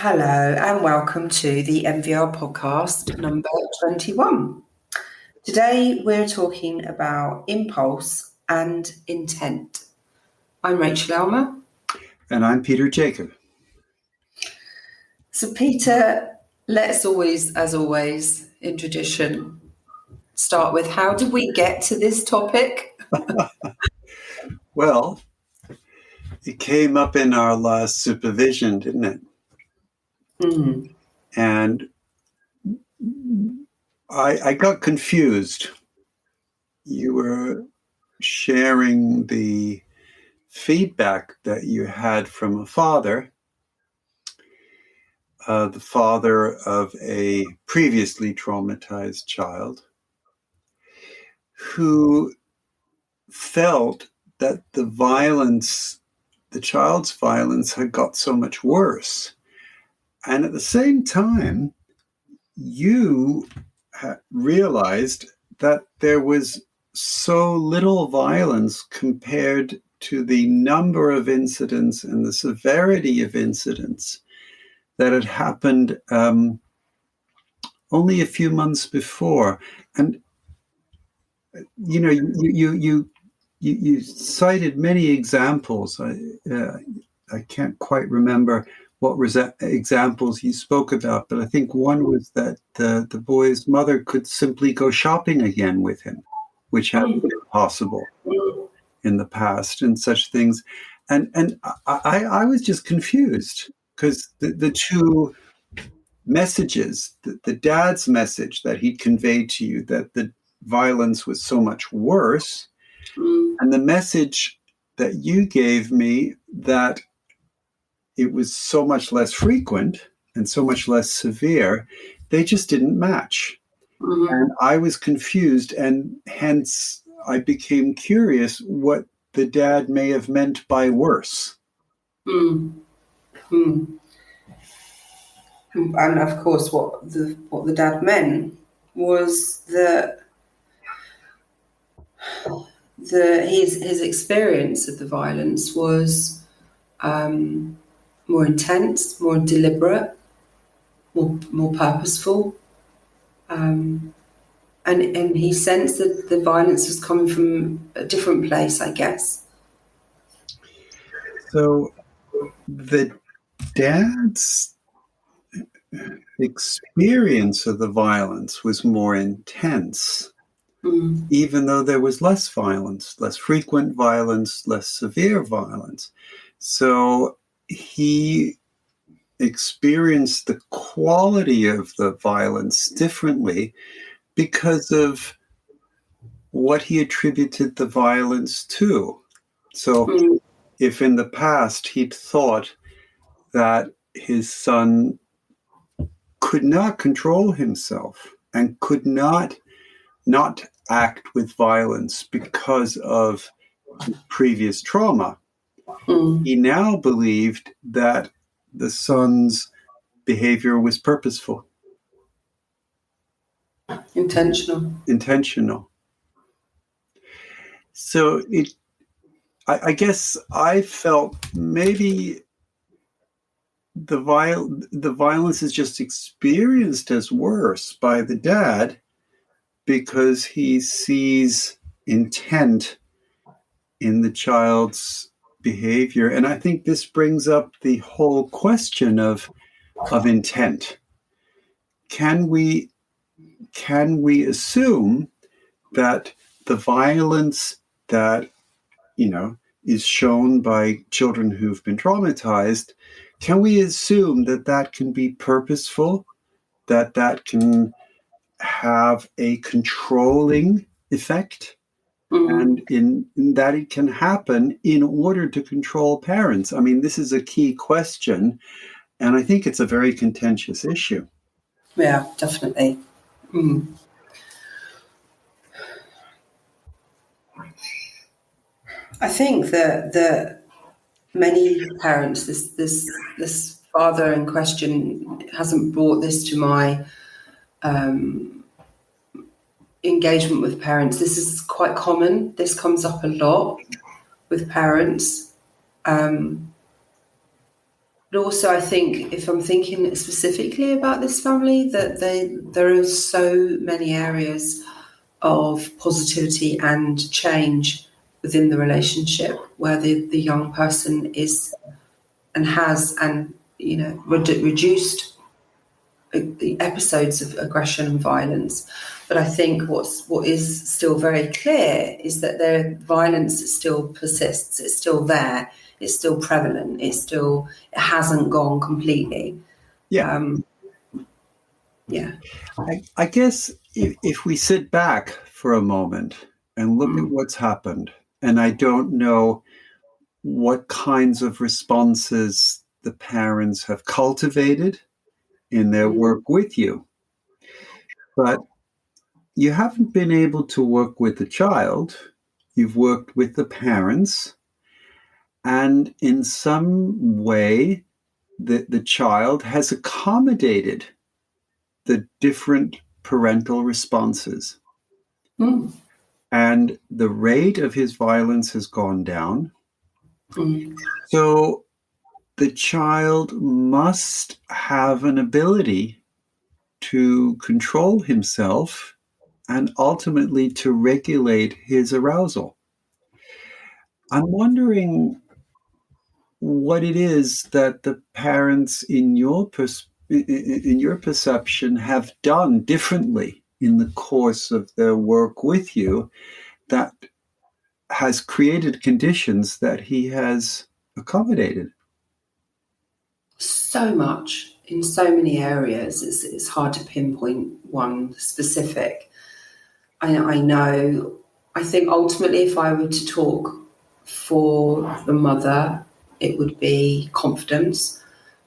Hello and welcome to the NVR podcast number 21. Today we're talking about impulse and intent. I'm Rachael Aylmer. And I'm Peter Jakob. So Peter, let's always, as always, in tradition, start with how did we get to this topic? Well, it came up in our last supervision, didn't it? Mm. And I got confused. You were sharing the feedback that you had from a father, the father of a previously traumatized child, who felt that the child's violence had got so much worse. And at the same time, you realized that there was so little violence compared to the number of incidents and the severity of incidents that had happened only a few months before. And, you know, you cited many examples. I can't quite remember what examples you spoke about, but I think one was that the boy's mother could simply go shopping again with him, which hadn't been possible in the past, and such things. And I was just confused because the two messages, the dad's message that he conveyed to you that the violence was so much worse, and the message that you gave me that it was so much less frequent and so much less severe, they just didn't match. Mm-hmm. And I was confused, and hence I became curious what the dad may have meant by worse. And of course, what the dad meant was that his experience of the violence was more intense, more deliberate, more purposeful, and he sensed that the violence was coming from a different place, I guess. So the dad's experience of the violence was more intense, even though there was less violence, less frequent violence, less severe violence. So he experienced the quality of the violence differently because of what he attributed the violence to. So if in the past he'd thought that his son could not control himself and could not act with violence because of previous trauma, he now believed that the son's behavior was purposeful. Intentional. So I guess I felt maybe the violence is just experienced as worse by the dad because he sees intent in the child's behavior. And I think this brings up the whole question of intent. Can we assume that the violence that, is shown by children who've been traumatized, can we assume that can be purposeful, that can have a controlling effect, and in that it can happen in order to control parents? I mean, this is a key question, and I think it's a very contentious issue. Yeah, definitely. I think that many parents, this father in question hasn't brought this to my engagement with parents. This is quite common. This comes up a lot with parents. But also, I think if I'm thinking specifically about this family, that there are so many areas of positivity and change within the relationship where the young person is and has and reduced the episodes of aggression and violence. But I think what is still very clear is that their violence still persists. It's still there. It's still prevalent. It hasn't gone completely. Yeah. Yeah. I guess if we sit back for a moment and look at what's happened, and I don't know what kinds of responses the parents have cultivated in their work with you, but you haven't been able to work with the child. You've worked with the parents, and in some way, the child has accommodated the different parental responses. Mm. And the rate of his violence has gone down. Mm. So the child must have an ability to control himself and ultimately to regulate his arousal. I'm wondering what it is that the parents in your perception have done differently in the course of their work with you that has created conditions that he has accommodated. So much in so many areas. It's hard to pinpoint one specific. I know. I think ultimately, if I were to talk for the mother, it would be confidence.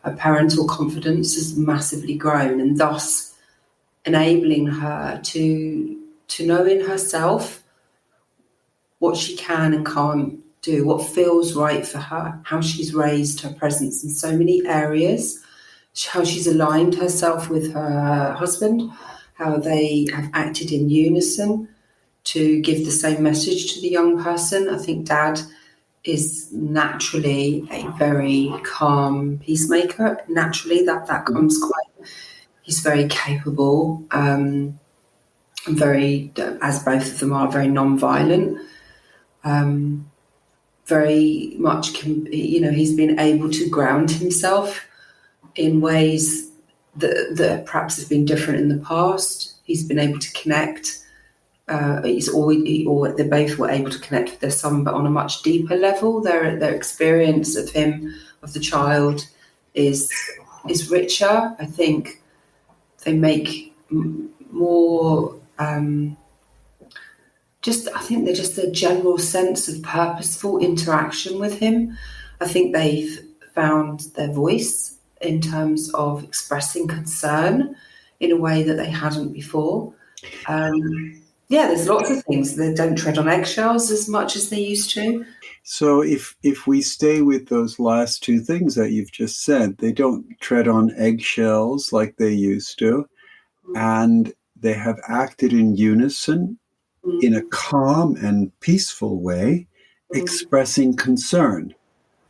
Her parental confidence has massively grown, and thus enabling her to know in herself what she can and can't do, what feels right for her, how she's raised her presence in so many areas, how she's aligned herself with her husband, how they have acted in unison to give the same message to the young person. I think Dad is naturally a very calm peacemaker. Naturally, that comes quite. He's very capable, and very, as both of them are, very non-violent. Very much, he's been able to ground himself in ways that perhaps have been different in the past. He's been able to connect. They both were able to connect with their son, but on a much deeper level. Their experience of the child, is richer. I think they make more. I think they're just a general sense of purposeful interaction with him. I think they've found their voice in terms of expressing concern in a way that they hadn't before. There's lots of things. They don't tread on eggshells as much as they used to. So if we stay with those last two things that you've just said, they don't tread on eggshells like they used to, and they have acted in unison in a calm and peaceful way, expressing concern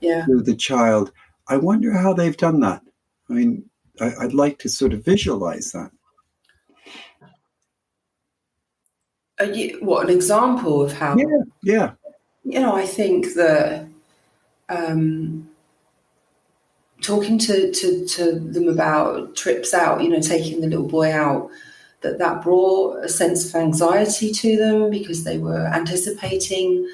to the child. I wonder how they've done that. I mean, I'd like to sort of visualize that. What an example of how? Yeah. I think that talking to them about trips out, taking the little boy out, that brought a sense of anxiety to them because they were anticipating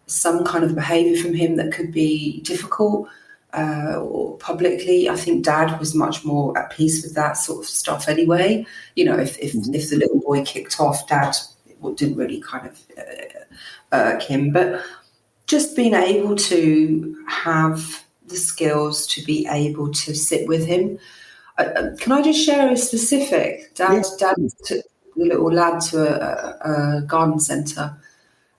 some kind of behaviour from him that could be difficult. Or publicly, I think Dad was much more at peace with that sort of stuff anyway. If the little boy kicked off, Dad didn't really kind of irk him. But just being able to have the skills to be able to sit with him. Can I just share a specific? Dad took the little lad to a garden centre,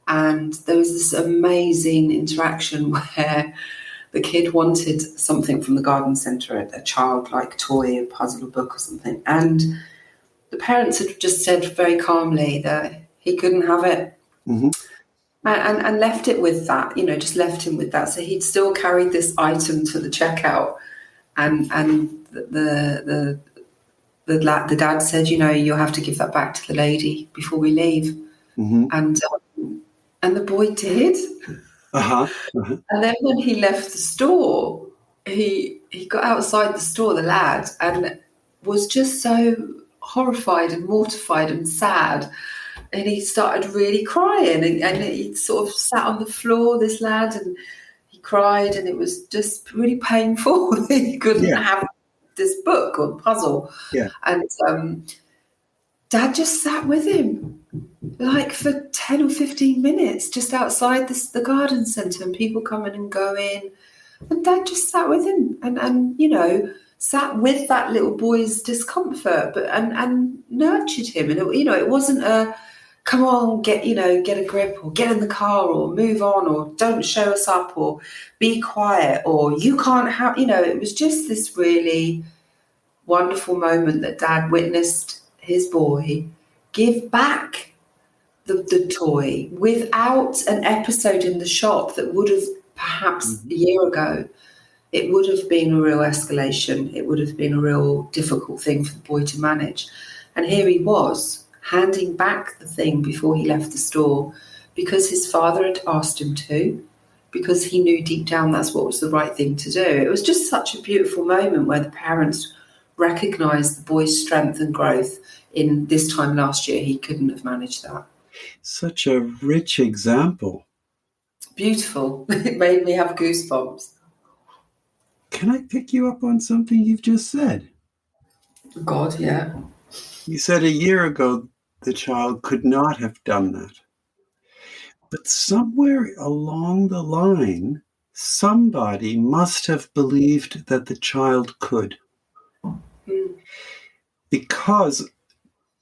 and there was this amazing interaction where the kid wanted something from the garden centre, a childlike toy, a puzzle, a book or something. And the parents had just said very calmly that he couldn't have it. Mm-hmm. And left it with that, just left him with that. So he'd still carried this item to the checkout. and the dad said, you'll have to give that back to the lady before we leave. Mm-hmm. And the boy did. Uh-huh. Uh-huh. And then when he left the store, he got outside the store, the lad, and was just so horrified and mortified and sad. And he started really crying, and he sort of sat on the floor, this lad, and he cried, and it was just really painful that he couldn't have this book or puzzle. Yeah. And Dad just sat with him, like for 10 or 15 minutes, just outside the garden centre, and people coming and going. And Dad just sat with him and sat with that little boy's discomfort, and nurtured him. And it wasn't a come on, get a grip, or get in the car, or move on, or don't show us up, or be quiet, or you can't have. It was just this really wonderful moment that Dad witnessed his boy give back the toy without an episode in the shop that would have perhaps a year ago. It would have been a real escalation. It would have been a real difficult thing for the boy to manage. And here he was, handing back the thing before he left the store, because his father had asked him to, because he knew deep down that's what was the right thing to do. It was just such a beautiful moment where the parents recognised the boy's strength and growth. In this time last year, he couldn't have managed that. Such a rich example. Beautiful. It made me have goosebumps. Can I pick you up on something you've just said? God, yeah. You said a year ago the child could not have done that. But somewhere along the line, somebody must have believed that the child could. Because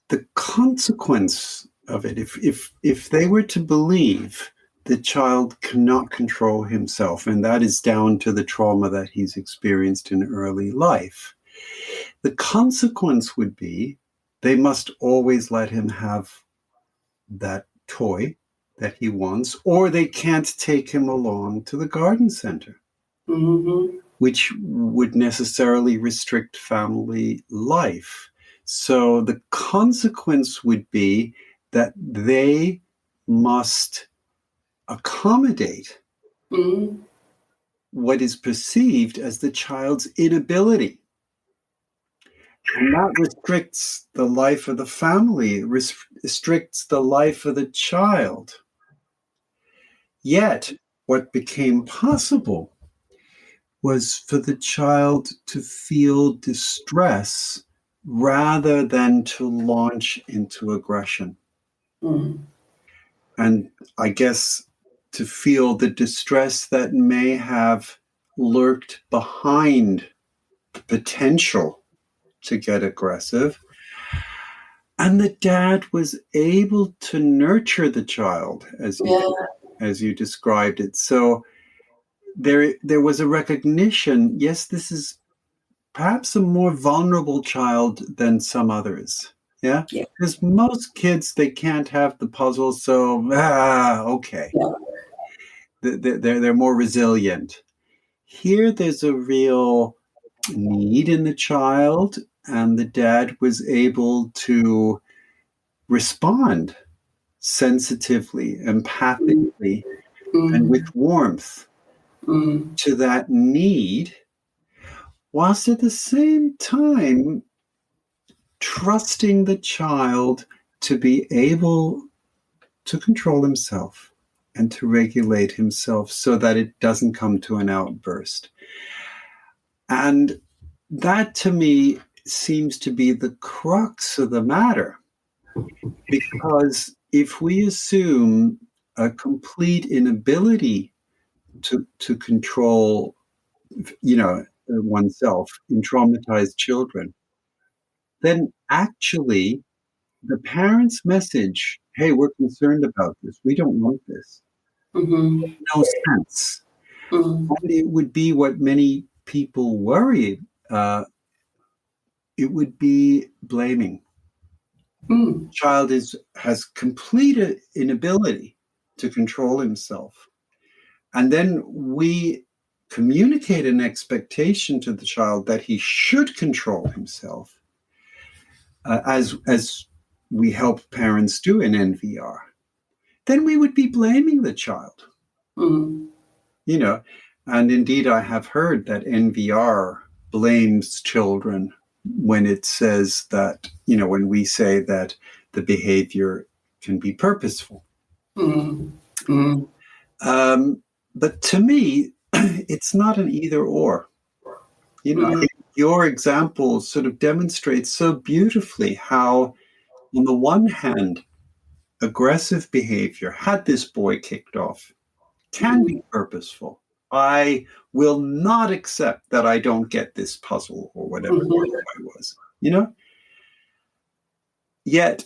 the consequence of it, if they were to believe the child cannot control himself, and that is down to the trauma that he's experienced in early life, the consequence would be they must always let him have that toy that he wants, or they can't take him along to the garden center, which would necessarily restrict family life. So the consequence would be that they must accommodate what is perceived as the child's inability. And that restricts the life of the family, restricts the life of the child. Yet, what became possible was for the child to feel distress rather than to launch into aggression. And I guess to feel the distress that may have lurked behind the potential to get aggressive. And the dad was able to nurture the child, as you described it. So there was a recognition, yes, this is perhaps a more vulnerable child than some others. Yeah? Because most kids, they can't have the puzzle, so, okay. They're more resilient. Here, there's a real need in the child, and the dad was able to respond sensitively, empathically, and with warmth to that need, whilst at the same time trusting the child to be able to control himself and to regulate himself so that it doesn't come to an outburst. And that, to me, seems to be the crux of the matter. Because if we assume a complete inability to control, oneself in traumatized children, then actually the parent's message, hey, we're concerned about this, we don't want this, no sense. And it would be what many people worry. It would be blaming. Child has complete inability to control himself. And then we communicate an expectation to the child that he should control himself, as we help parents do in NVR, then we would be blaming the child. Mm. You know, and indeed I have heard that NVR blames children when it says that, you know, when we say that the behavior can be purposeful. Mm. Mm. But to me, it's not an either or. You know, I think your example sort of demonstrates so beautifully how, on the one hand, aggressive behavior, had this boy kicked off, can be purposeful. I will not accept that I don't get this puzzle or whatever it was, you know? Yet,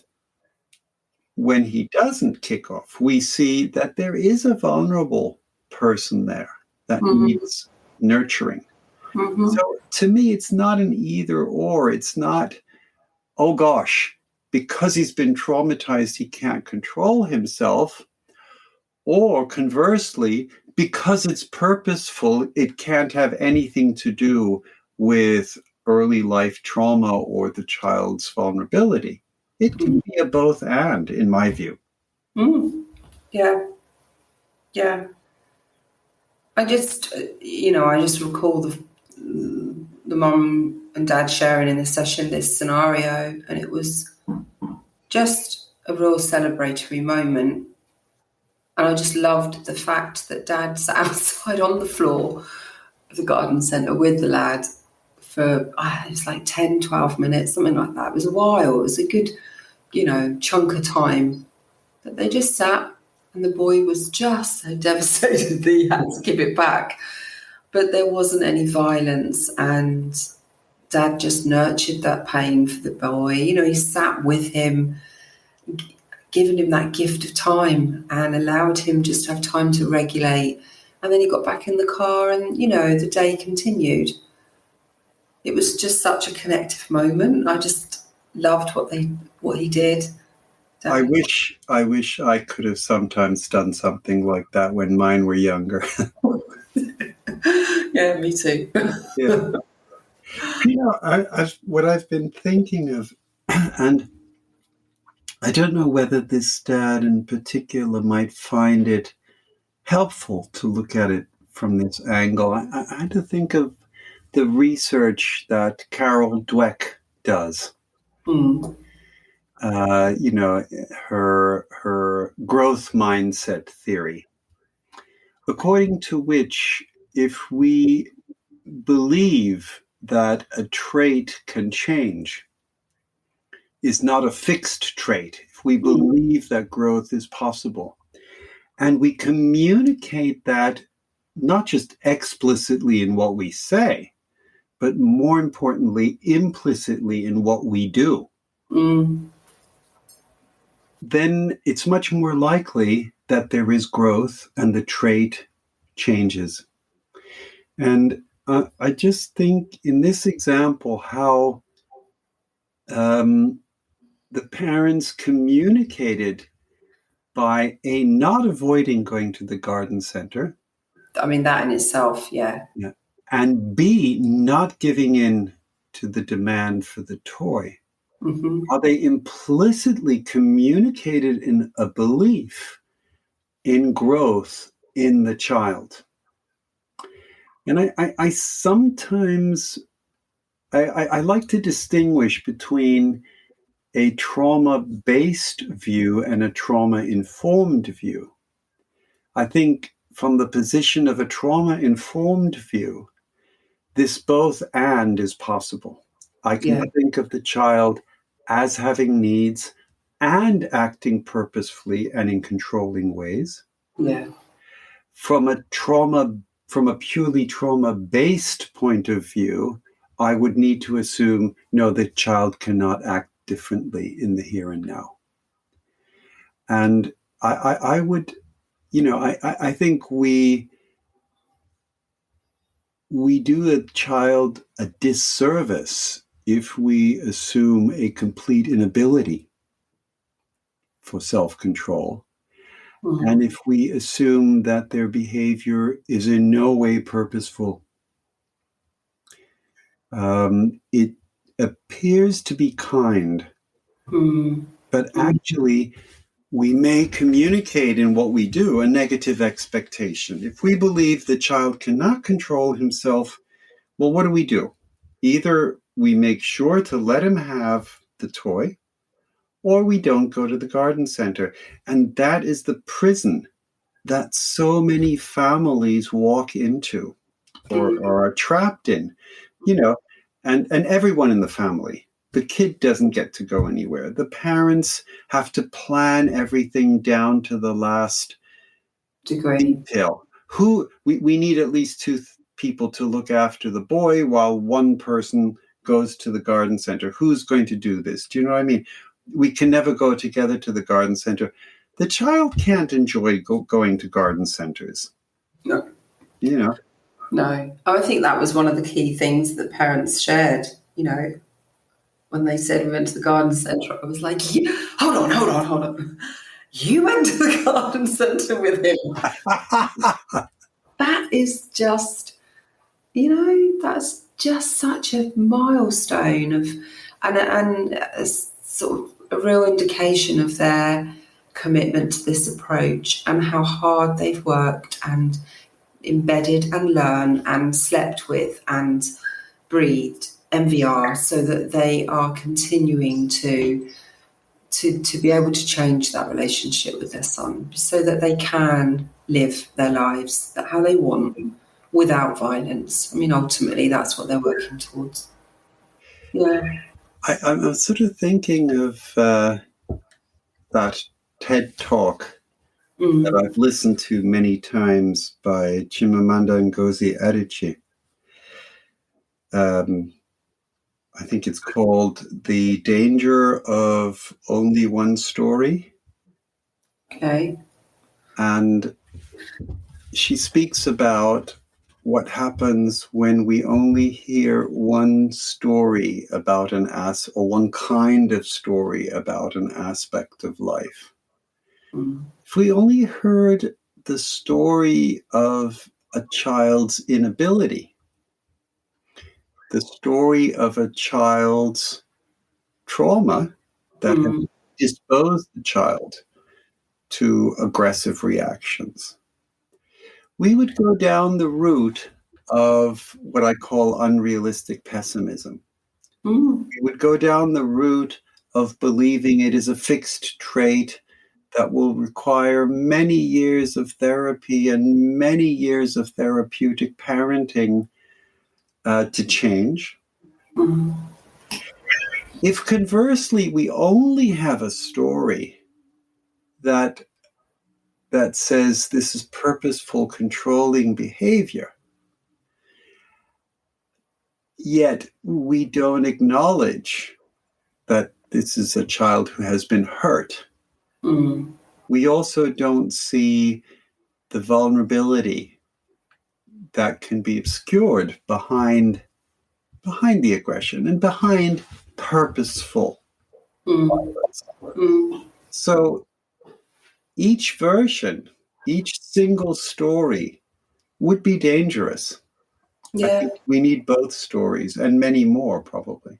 when he doesn't kick off, we see that there is a vulnerable person there that needs nurturing. So to me, it's not an either or. It's not, oh gosh, because he's been traumatized, he can't control himself. Or conversely, because it's purposeful, it can't have anything to do with early life trauma or the child's vulnerability. It can be a both and, in my view. Yeah. Yeah. I just recall the mum and dad sharing in the session this scenario, and it was just a real celebratory moment. And I just loved the fact that dad sat outside on the floor of the garden centre with the lad for, it's like 10, 12 minutes, something like that. It was a while. It was a good, chunk of time that they just sat, and the boy was just so devastated that he had to give it back. But there wasn't any violence, and dad just nurtured that pain for the boy. He sat with him, giving him that gift of time and allowed him just to have time to regulate. And then he got back in the car and, the day continued. It was just such a connective moment. I just loved what he did. I wish I could have sometimes done something like that when mine were younger. Yeah, me too. Yeah. What I've been thinking of, and I don't know whether this dad in particular might find it helpful to look at it from this angle. I had to think of the research that Carol Dweck does. Her growth mindset theory, according to which if we believe that a trait can change, is not a fixed trait, if we believe that growth is possible, and we communicate that not just explicitly in what we say, but more importantly, implicitly in what we do, then it's much more likely that there is growth and the trait changes. And I just think in this example how the parents communicated by A, not avoiding going to the garden center. I mean, that in itself, yeah. And B, not giving in to the demand for the toy. How they implicitly communicated in a belief in growth in the child. And I sometimes, I like to distinguish between a trauma-based view and a trauma-informed view. I think from the position of a trauma-informed view, this both and is possible. I can think of the child as having needs and acting purposefully and in controlling ways. Yeah. From a purely trauma-based point of view, I would need to assume, no, the child cannot act differently in the here and now. And I would, I think we do a child a disservice if we assume a complete inability for self-control and if we assume that their behavior is in no way purposeful, it appears to be kind, but actually we may communicate in what we do a negative expectation. If we believe the child cannot control himself, well, what do? Either we make sure to let him have the toy, or we don't go to the garden center. And that is the prison that so many families walk into or are trapped in, and everyone in the family. The kid doesn't get to go anywhere. The parents have to plan everything down to the last detail. We need at least two people to look after the boy while one person goes to the garden center. Who's going to do this? Do you know what I mean? We can never go together to the garden center. The child can't enjoy going to garden centers. No. No. I think that was one of the key things that parents shared, when they said we went to the garden centre. I was like, hold on. You went to the garden centre with him. That is just, that's just such a milestone and a sort of a real indication of their commitment to this approach and how hard they've worked and embedded and learned and slept with and breathed NVR so that they are continuing to be able to change that relationship with their son so that they can live their lives how they want without violence. I mean, ultimately, that's what they're working towards. Yeah. I'm sort of thinking of that TED Talk that I've listened to many times by Chimamanda Adichie. I think it's called The Danger of Only One Story. Okay. And she speaks about what happens when we only hear one story about or one kind of story about an aspect of life. If we only heard the story of a child's inability, the story of a child's trauma that has disposed the child to aggressive reactions, we would go down the route of what I call unrealistic pessimism. We would go down the route of believing it is a fixed trait that will require many years of therapy and many years of therapeutic parenting to change. If conversely, we only have a story that says this is purposeful controlling behavior, yet we don't acknowledge that this is a child who has been hurt, we also don't see the vulnerability that can be obscured behind the aggression and behind purposeful violence. So each version, each single story would be dangerous. Yeah. I think we need both stories and many more, probably.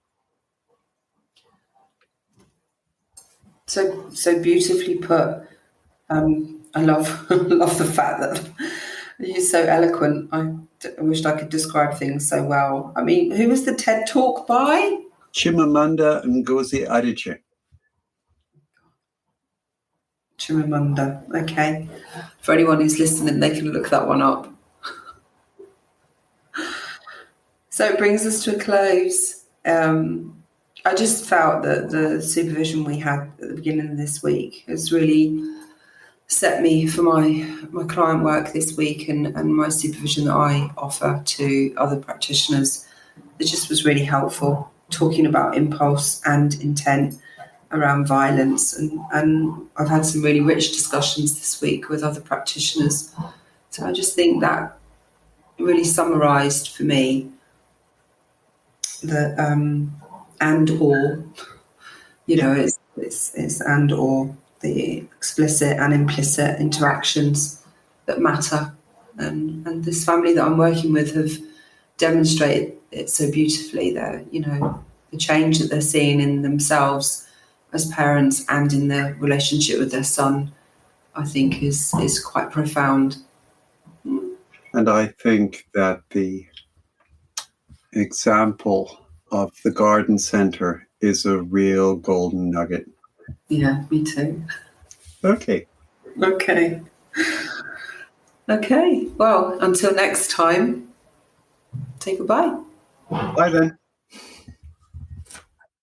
So beautifully put. I love the fact that you're so eloquent. I wished I could describe things so well. I mean, who was the TED Talk by? Chimamanda Adichie. Chimamanda. Okay. For anyone who's listening, they can look that one up. So it brings us to a close. I just felt that the supervision we had at the beginning of this week has really set me for my client work this week and my supervision that I offer to other practitioners. It just was really helpful, talking about impulse and intent around violence. And I've had some really rich discussions this week with other practitioners. So I just think that really summarised for me the and or, it's and or. the explicit and implicit interactions that matter. And this family that I'm working with have demonstrated it so beautifully. That, you know, the change that they're seeing in themselves as parents and in their relationship with their son, I think is quite profound. And I think that the example of the garden center is a real golden nugget. Yeah, me too. Okay. Well, until next time, say goodbye. Bye then.